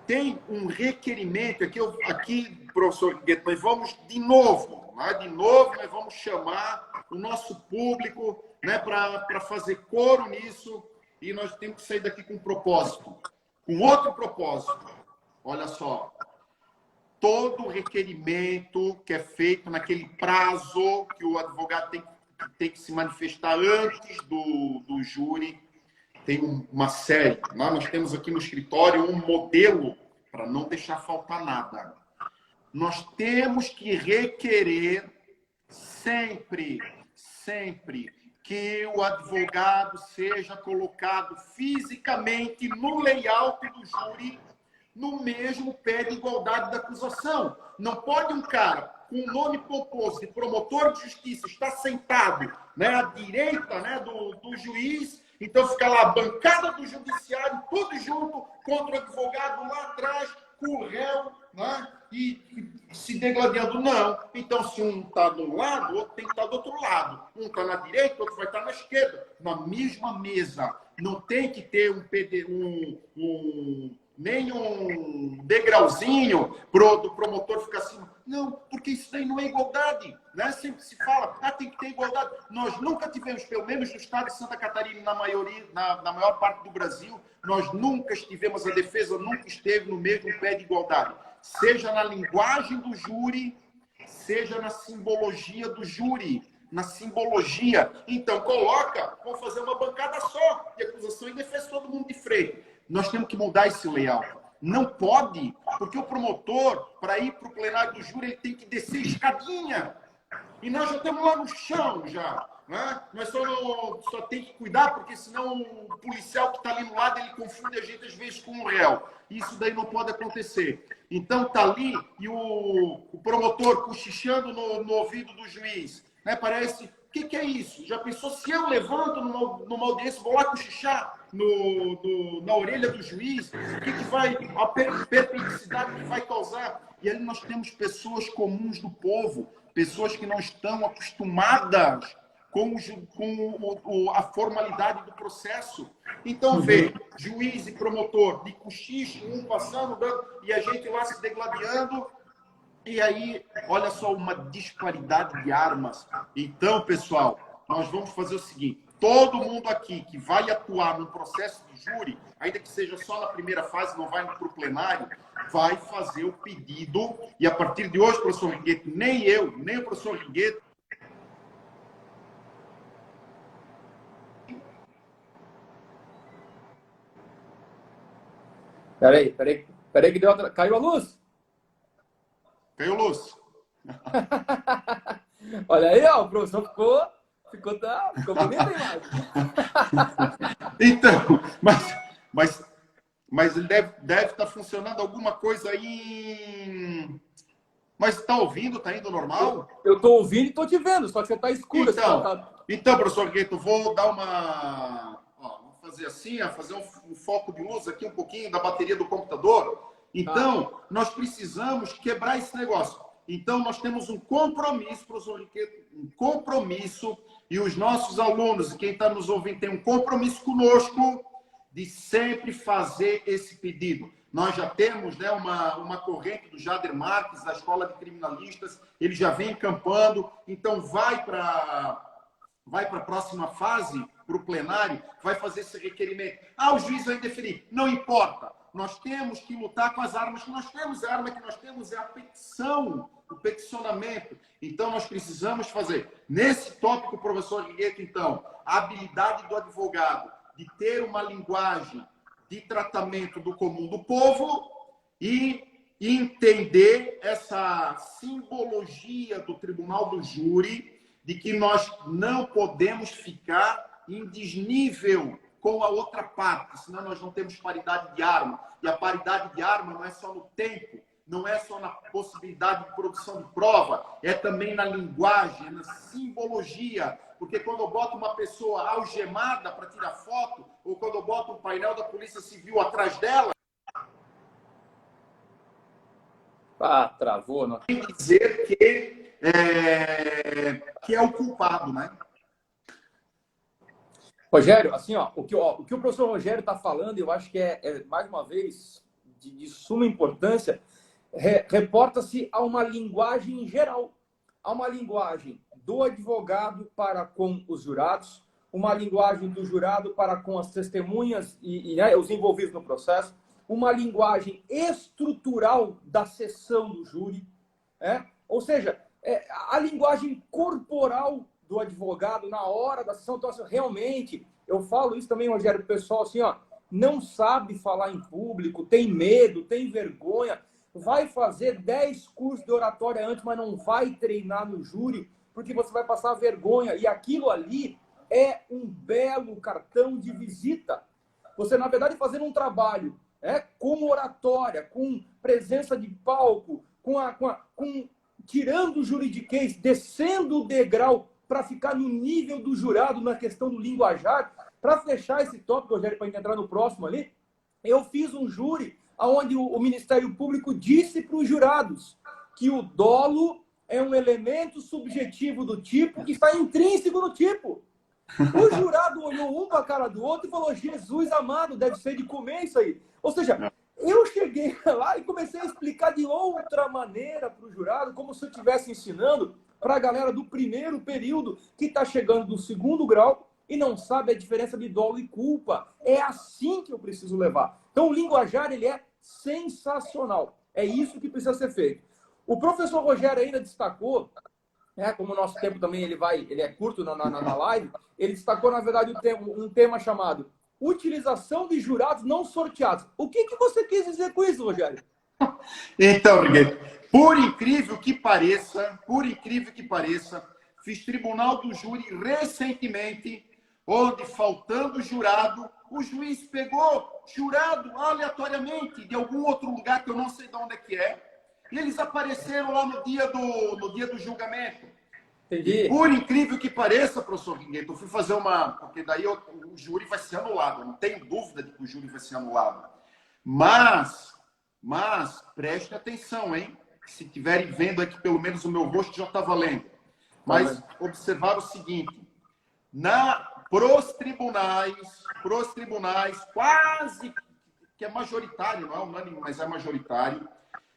Tem um requerimento, aqui professor Gueto, nós vamos de novo, nós vamos chamar o nosso público, né, para fazer coro nisso. E nós temos que sair daqui com um propósito, com outro propósito. Olha só, todo requerimento que é feito naquele prazo que o advogado tem que se manifestar antes do júri, tem uma série. Nós temos aqui no escritório um modelo para não deixar faltar nada. Nós temos que requerer sempre que o advogado seja colocado fisicamente no layout do júri, no mesmo pé de igualdade da acusação. Não pode um cara com o nome pomposo de promotor de justiça estar sentado, né, à direita, né, do juiz, então fica lá a bancada do judiciário, tudo junto, contra o advogado lá atrás, com o réu, né, e se degladiando. Não. Então, se um está de um lado, o outro tem que estar do outro lado. Um está na direita, o outro vai estar na esquerda. Na mesma mesa. Não tem que ter nem um degrauzinho do promotor ficar assim. Não, porque isso daí não é igualdade. Né? Sempre se fala, tem que ter igualdade. Nós nunca tivemos, pelo menos no estado de Santa Catarina, na maior parte do Brasil, nós nunca estivemos, a defesa nunca esteve no mesmo pé de igualdade. Seja na linguagem do júri, seja na simbologia do júri. Na simbologia. Então, vamos fazer uma bancada só, de acusação e defesa, todo mundo de frente. Nós temos que mudar esse layout. Não pode, porque o promotor, para ir para o plenário do júri, ele tem que descer escadinha. E nós já estamos lá no chão, já. Né? Nós só tem que cuidar, porque senão o policial que está ali no lado, ele confunde a gente às vezes com o réu. Isso daí não pode acontecer. Então está ali e o promotor cochichando no ouvido do juiz. Né? Parece, o que é isso? Já pensou se eu levanto numa audiência, vou lá cochichar na orelha do juiz? O que vai, a perplexidade que vai causar? E ali nós temos pessoas comuns do povo, pessoas que não estão acostumadas com a formalidade do processo. Então, vê, juiz e promotor de cochicho, um passando, e a gente lá se degladiando. E aí, olha só, uma disparidade de armas. Então, pessoal, nós vamos fazer o seguinte. Todo mundo aqui que vai atuar no processo de júri, ainda que seja só na primeira fase, não vai para o plenário, vai fazer o pedido. E a partir de hoje, professor Rigueto, nem eu, nem o professor Rigueto, Peraí que deu outra... Caiu a luz? Caiu luz. Olha aí, ó, o professor ficou bonito a imagem. Então, mas ele deve estar funcionando alguma coisa aí. Mas está ouvindo? Está indo normal? Eu estou ouvindo e estou te vendo, só que você está escuro. Então, professor Gueto, vou dar uma... vamos fazer assim, fazer um foco de luz aqui um pouquinho da bateria do computador. Então, nós precisamos quebrar esse negócio. Então, nós temos um compromisso, professor Henrique, um compromisso, e os nossos alunos, quem está nos ouvindo, tem um compromisso conosco de sempre fazer esse pedido. Nós já temos, né, uma corrente do Jader Marques, da Escola de Criminalistas, ele já vem encampando, então vai para a próxima fase, para o plenário, vai fazer esse requerimento. O juiz vai indeferir. Não importa. Nós temos que lutar com as armas que nós temos. A arma que nós temos é a petição, o peticionamento. Então, nós precisamos fazer. Nesse tópico, professor Gueto, então, a habilidade do advogado de ter uma linguagem de tratamento do comum do povo e entender essa simbologia do tribunal do júri, de que nós não podemos ficar em desnível com a outra parte, senão nós não temos paridade de arma. E a paridade de arma não é só no tempo, não é só na possibilidade de produção de prova, é também na linguagem, na simbologia. Porque quando eu boto uma pessoa algemada para tirar foto, ou quando eu boto um painel da Polícia Civil atrás dela, travou, não. Tem que dizer que é o culpado, né? Rogério, assim, o que o professor Rogério está falando, eu acho que mais uma vez, de suma importância, reporta-se a uma linguagem geral, a uma linguagem do advogado para com os jurados, uma linguagem do jurado para com as testemunhas e os envolvidos no processo, uma linguagem estrutural da sessão do júri, ou seja, a linguagem corporal do advogado na hora da sessão. Então, assim, realmente, eu falo isso também, Rogério, o pessoal assim, não sabe falar em público, tem medo, tem vergonha, vai fazer 10 cursos de oratória antes, mas não vai treinar no júri, porque você vai passar vergonha. E aquilo ali é um belo cartão de visita. Você, na verdade, fazendo um trabalho com oratória, com presença de palco, tirando o juridiquês, descendo o degrau para ficar no nível do jurado na questão do linguajar. Para fechar esse tópico, Rogério, para entrar no próximo ali, eu fiz um júri onde o Ministério Público disse para os jurados que o dolo é um elemento subjetivo do tipo que está intrínseco no tipo. O jurado olhou um para a cara do outro e falou: Jesus amado, deve ser de comer isso aí. Ou seja, eu cheguei lá e comecei a explicar de outra maneira para o jurado, como se eu estivesse ensinando para a galera do primeiro período que está chegando do segundo grau e não sabe a diferença de dolo e culpa. É assim que eu preciso levar. Então, o linguajar, ele é sensacional. É isso que precisa ser feito. O professor Rogério ainda destacou, como o nosso tempo também ele é curto na live, ele destacou, na verdade, um tema chamado utilização de jurados não sorteados. O que você quis dizer com isso, Rogério? Então, Miguel, por incrível que pareça, fiz tribunal do júri recentemente, onde, faltando jurado, o juiz pegou jurado aleatoriamente de algum outro lugar que eu não sei de onde é que é, e eles apareceram lá no dia do julgamento. Entendi. Por incrível que pareça, professor Guingueto, eu fui fazer porque daí o júri vai ser anulado. Eu não tenho dúvida de que o júri vai ser anulado. Mas preste atenção, hein? Se estiverem vendo aqui, pelo menos o meu rosto já está valendo. Mas observar o seguinte: pros tribunais, quase que é majoritário, não é unânime, mas é majoritário,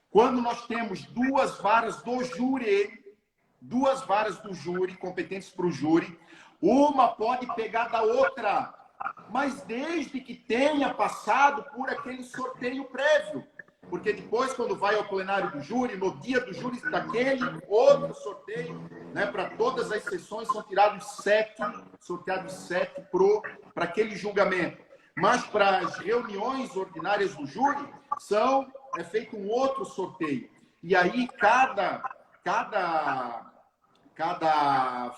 quando nós temos duas varas do júri competentes para o júri, uma pode pegar da outra, mas desde que tenha passado por aquele sorteio prévio. Porque depois, quando vai ao plenário do júri, no dia do júri, daquele outro sorteio, para todas as sessões, são sorteados 7 para aquele julgamento. Mas para as reuniões ordinárias do júri, é feito um outro sorteio. E aí, cada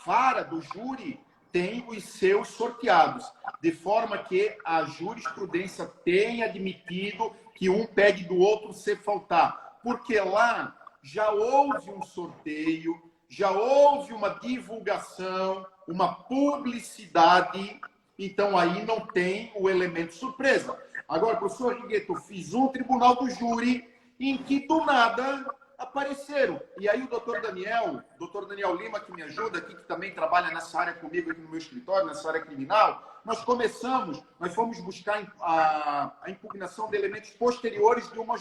vara do júri tem os seus sorteados, de forma que a jurisprudência tem admitido que um pede do outro se faltar. Porque lá já houve um sorteio, já houve uma divulgação, uma publicidade, então aí não tem o elemento surpresa. Agora, professor Rigueto, eu fiz um tribunal do júri em que, do nada, apareceram. E aí o doutor Daniel Lima, que me ajuda aqui, que também trabalha nessa área comigo aqui no meu escritório, nessa área criminal, nós fomos buscar a impugnação de elementos posteriores de uma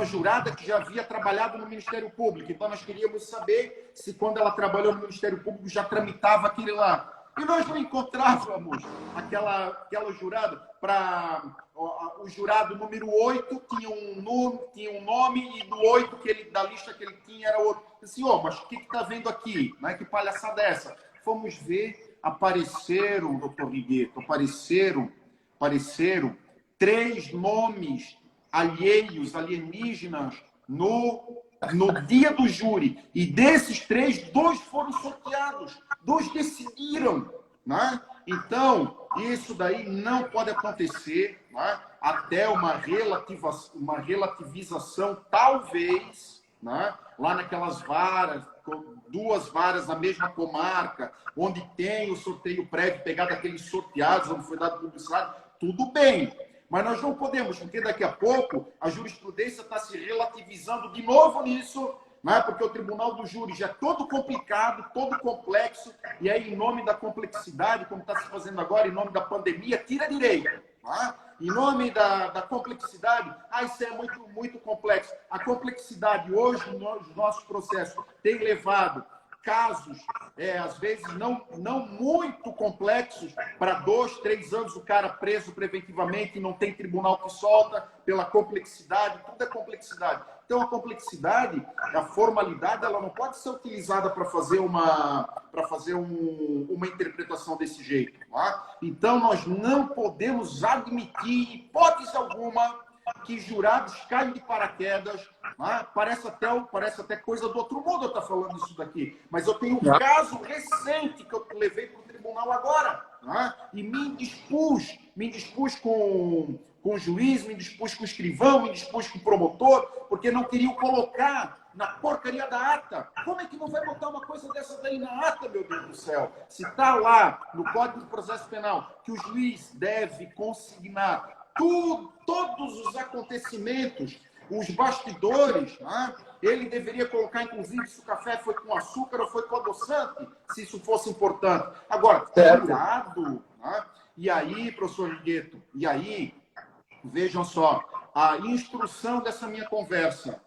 jurada que já havia trabalhado no Ministério Público. Então, nós queríamos saber se, quando ela trabalhou no Ministério Público, já tramitava aquele lá. E nós não encontrávamos aquela jurada para... O jurado número 8 tinha um nome, e do 8 da lista que ele tinha era outro. Assim, mas o que está vendo aqui? Não é que palhaçada é essa? Fomos ver, apareceram, doutor Rigueto, apareceram 3 nomes alienígenas no dia do júri. E desses 3, 2 foram sorteados, 2 decidiram, né? Então, isso daí não pode acontecer, né? Até uma relativização, talvez, né? Lá naquelas varas, 2 varas na mesma comarca, onde tem o sorteio prévio, pegar daqueles sorteados, onde foi dado publicidade, tudo bem. Mas nós não podemos, porque daqui a pouco a jurisprudência está se relativizando de novo nisso, né? Porque o tribunal do júri já é todo complicado, todo complexo, e aí, em nome da complexidade, como está se fazendo agora, em nome da pandemia, tira direito. Né? Em nome da complexidade, isso é muito, muito complexo. A complexidade hoje, nos nossos processos, tem levado casos, às vezes, não muito complexos, para 2, 3 anos o cara preso preventivamente e não tem tribunal que solta, pela complexidade, tudo é complexidade. Então, a complexidade, a formalidade, ela não pode ser utilizada para fazer uma interpretação desse jeito. Tá? Então, nós não podemos admitir, hipótese alguma, que jurados caem de paraquedas. Né? Parece até coisa do outro mundo eu estar falando isso daqui. Mas eu tenho um caso recente que eu levei para o tribunal agora. Né? E me dispus com o juiz, me dispus com o escrivão, me dispus com o promotor, porque não queriam colocar na porcaria da ata. Como é que não vai botar uma coisa dessa daí na ata, meu Deus do céu? Se está lá no Código de Processo Penal que o juiz deve consignar todos os acontecimentos, os bastidores, né? Ele deveria colocar, inclusive, se o café foi com açúcar ou foi com adoçante, se isso fosse importante. Agora, jurado, né? E aí, professor Rigueto, vejam só, a instrução dessa minha conversa,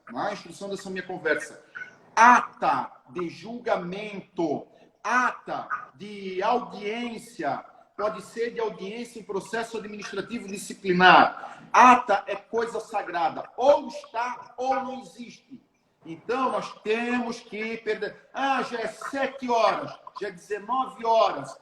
ata de julgamento, ata de audiência, pode ser de audiência em processo administrativo disciplinar. Ata é coisa sagrada, ou está ou não existe. Então, nós temos que perder. Já é 7 horas, já é 19 horas.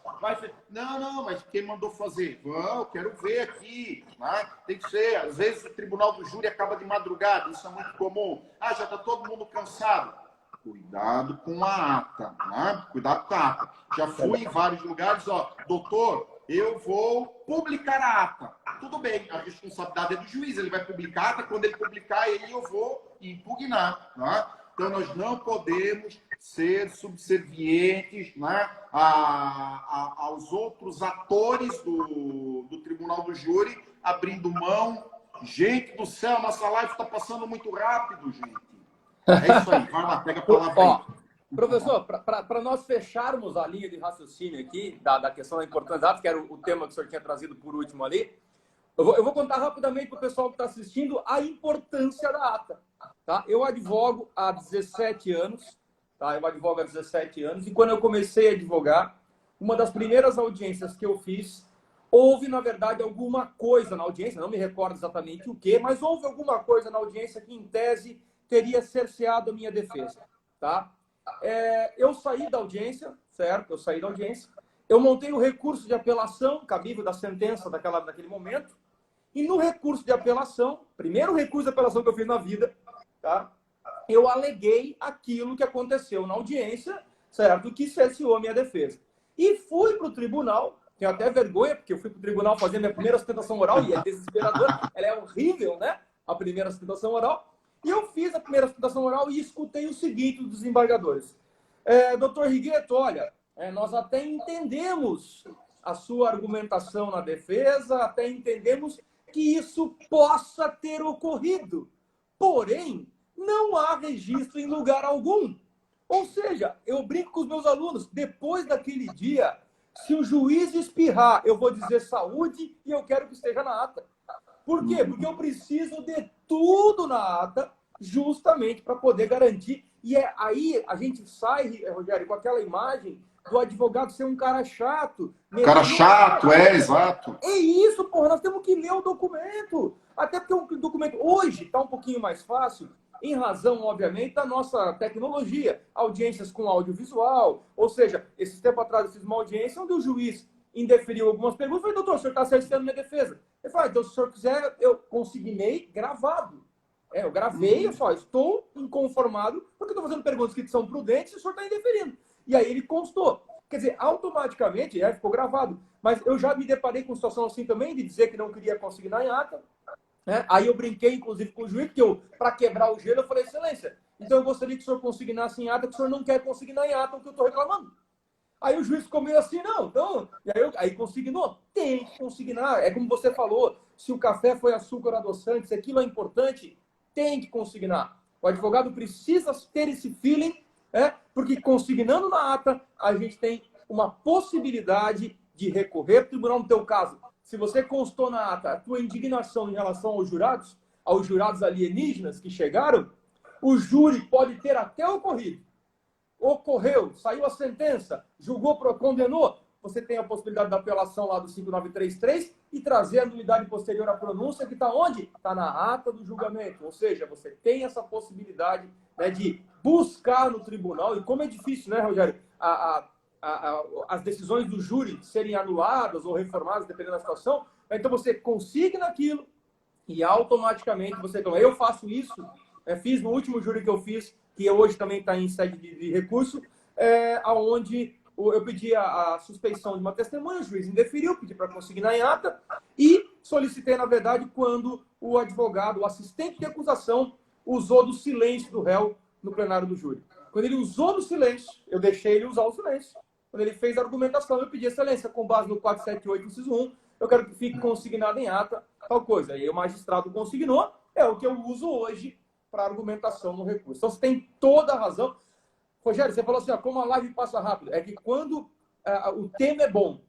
Não, mas quem mandou fazer? Eu quero ver aqui. Né? Tem que ser. Às vezes o tribunal do júri acaba de madrugada, isso é muito comum. Já está todo mundo cansado. Cuidado com a ata. Né? Cuidado com a ata. Já fui em vários lugares, doutor, eu vou publicar a ata. Tudo bem, a responsabilidade é do juiz, ele vai publicar a ata, quando ele publicar, aí eu vou impugnar. Né? Então, nós não podemos ser subservientes, né, aos outros atores do Tribunal do Júri, abrindo mão. Gente do céu, nossa live está passando muito rápido, gente. É isso aí, vai lá, pega a palavra aí. Professor, para nós fecharmos a linha de raciocínio aqui, da questão da importância da ata, que era o tema que o senhor tinha trazido por último ali, eu vou contar rapidamente para o pessoal que está assistindo a importância da ata. Tá? Eu advogo há 17 anos, e quando eu comecei a advogar, uma das primeiras audiências que eu fiz, houve, na verdade, alguma coisa na audiência, não me recordo exatamente o que, mas houve alguma coisa na audiência que, em tese, teria cerceado a minha defesa. Tá? Eu saí da audiência, certo? Eu montei o recurso de apelação, cabível da sentença daquele momento, e no recurso de apelação, primeiro recurso de apelação que eu fiz na vida, tá? Eu aleguei aquilo que aconteceu na audiência, certo? Que cerceou a minha defesa. E fui para o tribunal, tenho até vergonha, porque eu fui para o tribunal fazer minha primeira sustentação oral, e é desesperadora, ela é horrível, né? A primeira sustentação oral. E eu fiz a primeira sustentação oral e escutei o seguinte dos desembargadores. Doutor Rigueto, olha, nós até entendemos a sua argumentação na defesa, até entendemos que isso possa ter ocorrido. Porém, não há registro em lugar algum. Ou seja, eu brinco com os meus alunos, depois daquele dia, se o juiz espirrar, eu vou dizer saúde e eu quero que esteja na ata. Por quê? Porque eu preciso de tudo na ata, justamente para poder garantir. E aí a gente sai, Rogério, com aquela imagem do advogado ser um cara chato. Cara chato, exato. É isso, porra, nós temos que ler o documento. Até porque o documento hoje está um pouquinho mais fácil, em razão, obviamente, da nossa tecnologia. Audiências com audiovisual. Ou seja, esse tempo atrás eu fiz uma audiência onde o juiz indeferiu algumas perguntas. Eu falei, doutor, o senhor está cerceando minha defesa. Ele falou, então, se o senhor quiser, eu consignei gravado. Eu gravei, eu só estou inconformado, porque eu estou fazendo perguntas que são prudentes e o senhor está indeferindo. E aí ele constou. Quer dizer, automaticamente, ficou gravado. Mas eu já me deparei com situação assim também, de dizer que não queria consignar em ata. Aí eu brinquei, inclusive, com o juiz, porque para quebrar o gelo, eu falei, excelência, então eu gostaria que o senhor consignasse em ata, que o senhor não quer consignar em ata o que eu estou reclamando. Aí o juiz ficou meio assim, não, então... E aí consignou. Tem que consignar. É como você falou, se o café foi açúcar adoçante, se aquilo é importante, tem que consignar. O advogado precisa ter esse feeling, porque consignando na ata, a gente tem uma possibilidade de recorrer ao tribunal. No teu caso, se você constou na ata a tua indignação em relação aos jurados alienígenas que chegaram, o júri pode ter até ocorrido. Ocorreu, saiu a sentença, julgou, condenou, você tem a possibilidade da apelação lá do 5933 e trazer a nulidade posterior à pronúncia, que está onde? Está na ata do julgamento. Ou seja, você tem essa possibilidade, né, de buscar no tribunal, e como é difícil, né, Rogério, as decisões do júri serem anuladas ou reformadas, dependendo da situação, então você consigna aquilo e automaticamente você... Então, eu faço isso, fiz no último júri que eu fiz, que hoje também está em sede de recurso, onde eu pedi a suspeição de uma testemunha, o juiz indeferiu, pedi para consignar em ata e solicitei, na verdade, quando o advogado, o assistente de acusação, usou do silêncio do réu no plenário do júri. Quando ele usou do silêncio, eu deixei ele usar o silêncio. Quando ele fez a argumentação, eu pedi excelência, com base no 478, inciso 1, eu quero que fique consignado em ata tal coisa. Aí o magistrado consignou, é o que eu uso hoje para argumentação no recurso. Então, você tem toda a razão. Rogério, você falou assim, como a live passa rápido. É que quando o tema é bom,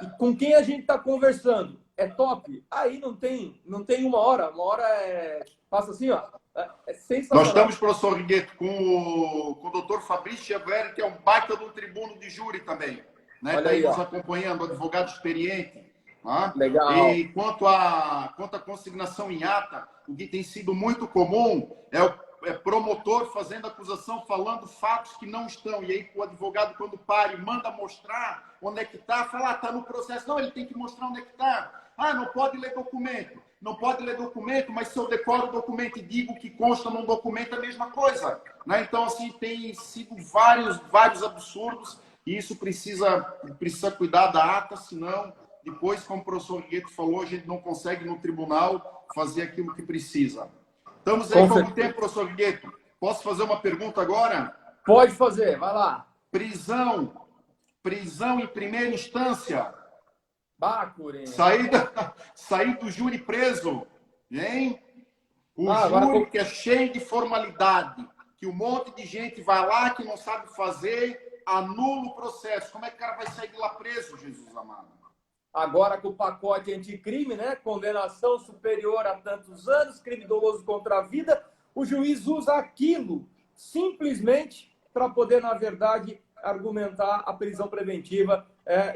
e com quem a gente está conversando é top, aí não tem uma hora. Uma hora passa assim, é sensacional. Nós estamos, professor Rigueto, com o doutor Fabrício Xavier, que é um baita do tribuno de júri também. Está aí nos acompanhando, advogado experiente. Legal. E quanto à consignação em ata, o que tem sido muito comum é promotor fazendo acusação, falando fatos que não estão. E aí o advogado, quando para e manda mostrar onde é que está, fala, está no processo. Não, ele tem que mostrar onde é que está. Não pode ler documento. Não pode ler documento, mas se eu decoro o documento e digo que consta num documento, é a mesma coisa. Então, assim, tem sido vários absurdos e isso precisa cuidar da ata, senão... Depois, como o professor Rigueto falou, a gente não consegue no tribunal fazer aquilo que precisa. Estamos aí com o tempo, professor Rigueto. Posso fazer uma pergunta agora? Pode fazer, vai lá. Prisão em primeira instância. Bacurê. Sair do júri preso, hein? Júri que é cheio de formalidade, que um monte de gente vai lá que não sabe fazer, anula o processo. Como é que o cara vai sair de lá preso, Jesus amado? Agora com o pacote anticrime, né? Condenação superior a tantos anos, crime doloso contra a vida, o juiz usa aquilo simplesmente para poder, na verdade, argumentar a prisão preventiva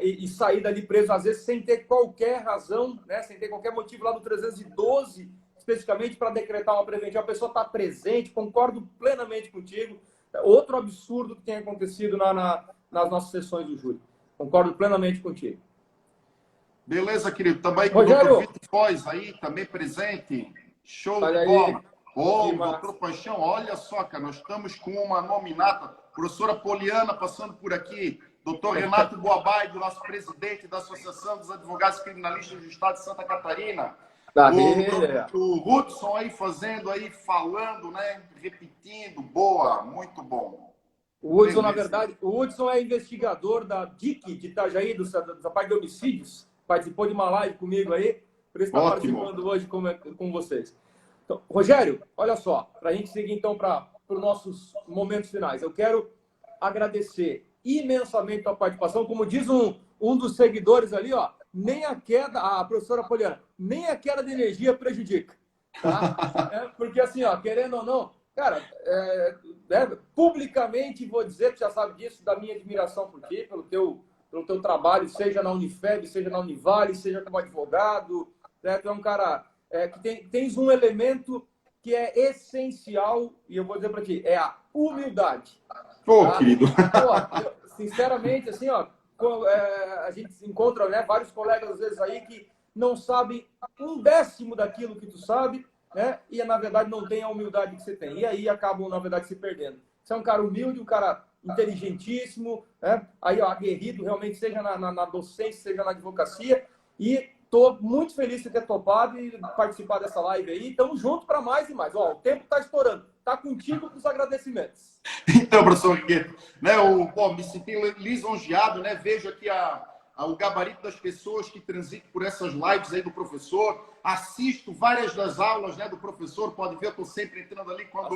e sair dali preso, às vezes, sem ter qualquer razão, né? Sem ter qualquer motivo lá no 312, especificamente para decretar uma preventiva. A pessoa está presente, concordo plenamente contigo. Outro absurdo que tem acontecido nas nossas sessões do júri. Concordo plenamente contigo. Beleza, querido. Também com o doutor Vitor Foz aí, também presente. Show de bola. Doutor Paixão, olha só, cara, nós estamos com uma nominata, professora Poliana passando por aqui, doutor Renato Boabai, do nosso presidente da Associação dos Advogados Criminalistas do Estado de Santa Catarina. O Hudson aí falando, né, repetindo, boa, muito bom. O Hudson, na verdade, o Hudson é investigador da DIC de Itajaí, da parte de homicídios. Participou de uma live comigo aí. por estar participando hoje com vocês. Então, Rogério, olha só, para a gente seguir então para os nossos momentos finais. Eu quero agradecer imensamente a participação. Como diz um dos seguidores ali, ó, nem a queda, a professora Poliana, nem a queda de energia prejudica. Tá? Porque assim, ó, querendo ou não, cara, publicamente vou dizer, que já sabe disso, da minha admiração por ti, pelo teu trabalho, seja na Unifeb, seja na Univale, seja como advogado. Né? Tu é um cara que tens um elemento que é essencial, e eu vou dizer para ti, é a humildade. Pô, querido. Pô, sinceramente, assim, ó, a gente encontra, né, vários colegas, às vezes, aí que não sabem 1/10 daquilo que tu sabe, né, e, na verdade, não tem a humildade que você tem. E aí acabam, na verdade, se perdendo. Você é um cara humilde, um cara inteligentíssimo, né, aí, ó, aguerrido, realmente, seja na docência, seja na advocacia, e estou muito feliz de ter topado e participar dessa live aí. Estamos juntos para mais e mais. Ó, o tempo está estourando. Está contigo com os agradecimentos. Então, professor Rigueto, né, me senti lisonjeado, né? Vejo aqui o gabarito das pessoas que transitam por essas lives aí do professor. Assisto várias das aulas, né, do professor. Pode ver, eu estou sempre entrando ali quando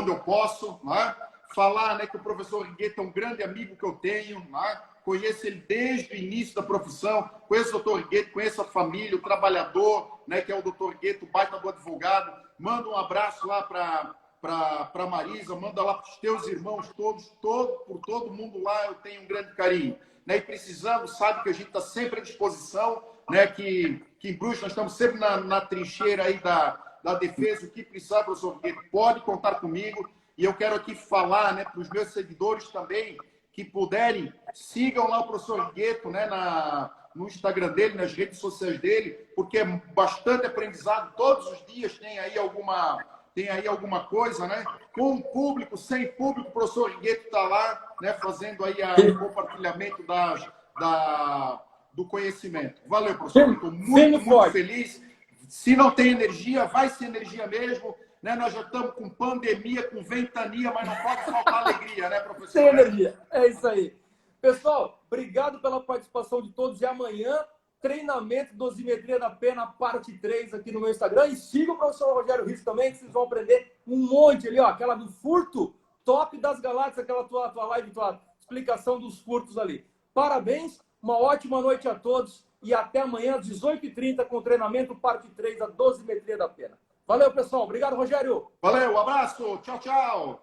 eu posso. Né? Falar, né, que o professor Rigueto é um grande amigo que eu tenho, né? Conheço ele desde o início da profissão, conheço o doutor Rigueto, conheço a família, o trabalhador, né, que é o doutor Rigueto, o baita do advogado. Manda um abraço lá para Marisa, manda lá para os teus irmãos todos, por todo mundo lá, eu tenho um grande carinho. Né? E precisando, sabe que a gente está sempre à disposição, né? Que em Bruxelas nós estamos sempre na trincheira aí da defesa. O que precisar, professor Rigueto, pode contar comigo. E eu quero aqui falar, né, para os meus seguidores também, que puderem, sigam lá o professor Rigueto, né, no Instagram dele, nas redes sociais dele, porque é bastante aprendizado. Todos os dias tem aí alguma coisa, né? Com público, sem público, o professor Rigueto está lá, né, fazendo aí o compartilhamento do conhecimento. Valeu, professor. Estou muito feliz. Se não tem energia, vai ser energia mesmo. Né? Nós já estamos com pandemia, com ventania, mas não pode faltar alegria, né, professor? Sem energia. É isso aí. Pessoal, obrigado pela participação de todos. E amanhã, treinamento dosimetria da pena, parte 3 aqui no meu Instagram. E siga o professor Rogério Risso também, que vocês vão aprender um monte ali, ó. Aquela do furto, top das galáxias, aquela tua live, tua explicação dos furtos ali. Parabéns, uma ótima noite a todos. E até amanhã, às 18h30, com o treinamento, parte 3 da dosimetria da pena. Valeu, pessoal. Obrigado, Rogério. Valeu, um abraço. Tchau, tchau.